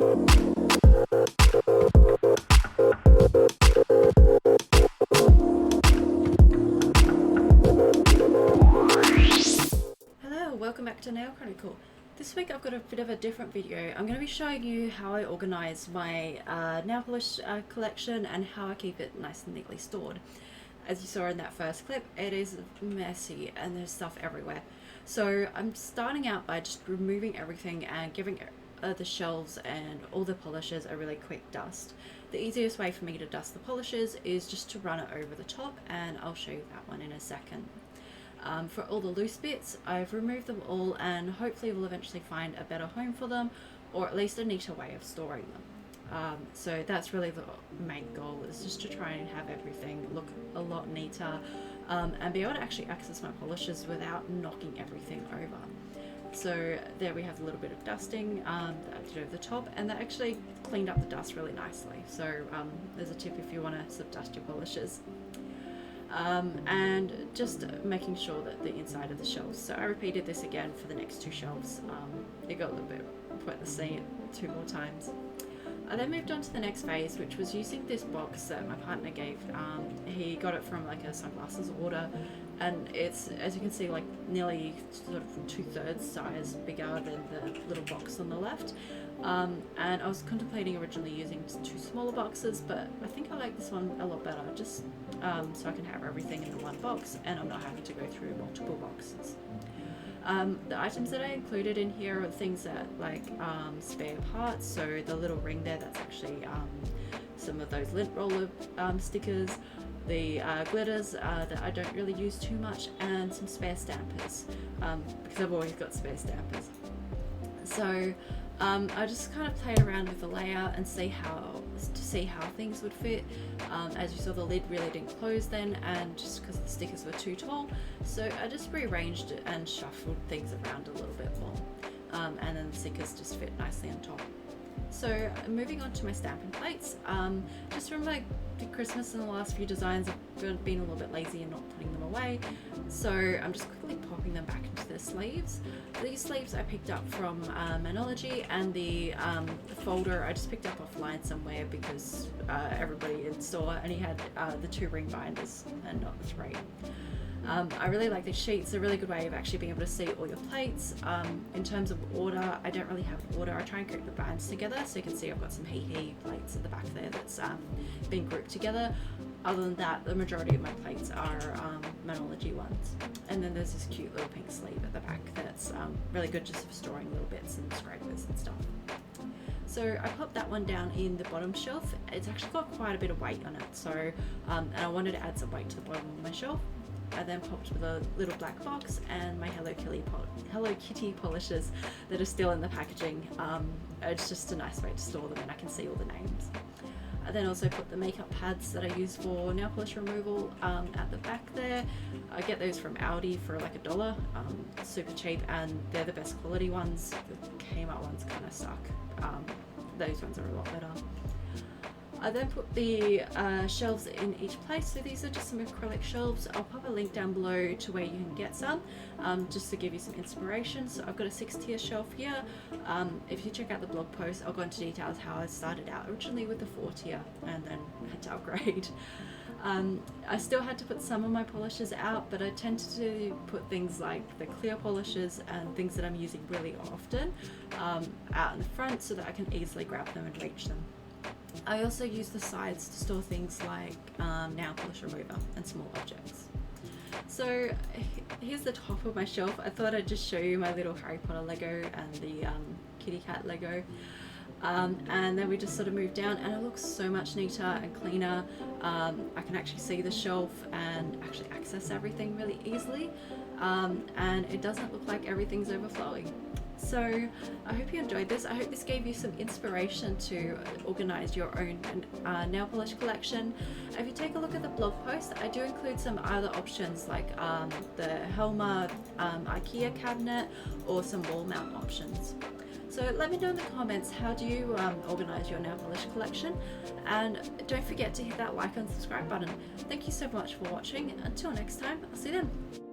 Hello, welcome back to Nail Chronicle. This week I've got a bit of a different video. I'm going to be showing you how I organise my nail polish collection and how I keep it nice and neatly stored. As you saw in that first clip, it is messy and there's stuff everywhere. So I'm starting out by just removing everything and giving the shelves and all the polishes a really quick dust. The easiest way for me to dust the polishes is just to run it over the top, and I'll show you that one in a second. For all the loose bits, I've removed them all, and hopefully we'll eventually find a better home for them, or at least a neater way of storing them. So that's really the main goal, is just to try and have everything look a lot neater, and be able to actually access my polishes without knocking everything over. So there we have a little bit of dusting that I did over the top, and that actually cleaned up the dust really nicely. So there's a tip if you want to sort of dust your polishes. And just making sure that the inside of the shelves. So I repeated this again for the next two shelves. It got a little bit pointless seeing it two more times. I then moved on to the next phase, which was using this box that my partner gave. He got it from like a sunglasses order, and it's, as you can see, like nearly sort of 2/3 size bigger than the little box on the left. And I was contemplating originally using two smaller boxes, but I think I like this one a lot better, just so I can have everything in the one box and I'm not having to go through multiple boxes. The items that I included in here are things that like spare parts. So the little ring there, that's actually some of those lint roller stickers, the glitters that I don't really use too much, and some spare stampers, because I've always got spare stampers. So I just kind of played around with the layout and see how things would fit. As you saw, the lid really didn't close then, and just because the stickers were too tall, so I just rearranged it and shuffled things around a little bit more, and then the stickers just fit nicely on top. So moving on to my stamping plates, just from like the Christmas and the last few designs, I've been a little bit lazy and not putting them away, so I'm just quickly popping them back into their sleeves. These sleeves I picked up from Manology, and the folder I just picked up offline somewhere because everybody in store only had the 2 ring binders and not the 3. I really like these sheets. They're a really good way of actually being able to see all your plates. In terms of order, I don't really have an order. I try and group the bands together, so you can see I've got some He plates at the back there that's been grouped together. Other than that, the majority of my plates are Manology ones. And then there's this cute little pink sleeve at the back that's really good just for storing little bits and scrapers and stuff. So I popped that one down in the bottom shelf. It's actually got quite a bit of weight on it, so and I wanted to add some weight to the bottom of my shelf. I then popped with a little black box and my Hello Kitty polishes that are still in the packaging. It's just a nice way to store them, and I can see all the names. I then also put the makeup pads that I use for nail polish removal at the back there. I get those from Aldi for like $1, super cheap, and they're the best quality ones. The Kmart ones kind of suck. Those ones are a lot better. I then put the shelves in each place. So these are just some acrylic shelves. I'll pop a link down below to where you can get some, just to give you some inspiration. So I've got a 6-tier shelf here. If you check out the blog post, I'll go into details how I started out originally with the 4-tier and then had to upgrade. I still had to put some of my polishes out, but I tend to put things like the clear polishes and things that I'm using really often out in the front so that I can easily grab them and reach them. I also use the sides to store things like nail polish remover and small objects. So here's the top of my shelf. I thought I'd just show you my little Harry Potter Lego and the kitty cat Lego. And then we just sort of moved down, and it looks so much neater and cleaner. I can actually see the shelf and actually access everything really easily, and it doesn't look like everything's overflowing. So I hope you enjoyed this. I hope this gave you some inspiration to organize your own nail polish collection. If you take a look at the blog post, I do include some other options like the Helma IKEA cabinet or some wall mount options. So let me know in the comments, how do you organize your nail polish collection? And don't forget to hit that like and subscribe button. Thank you so much for watching. Until next time, I'll see you then.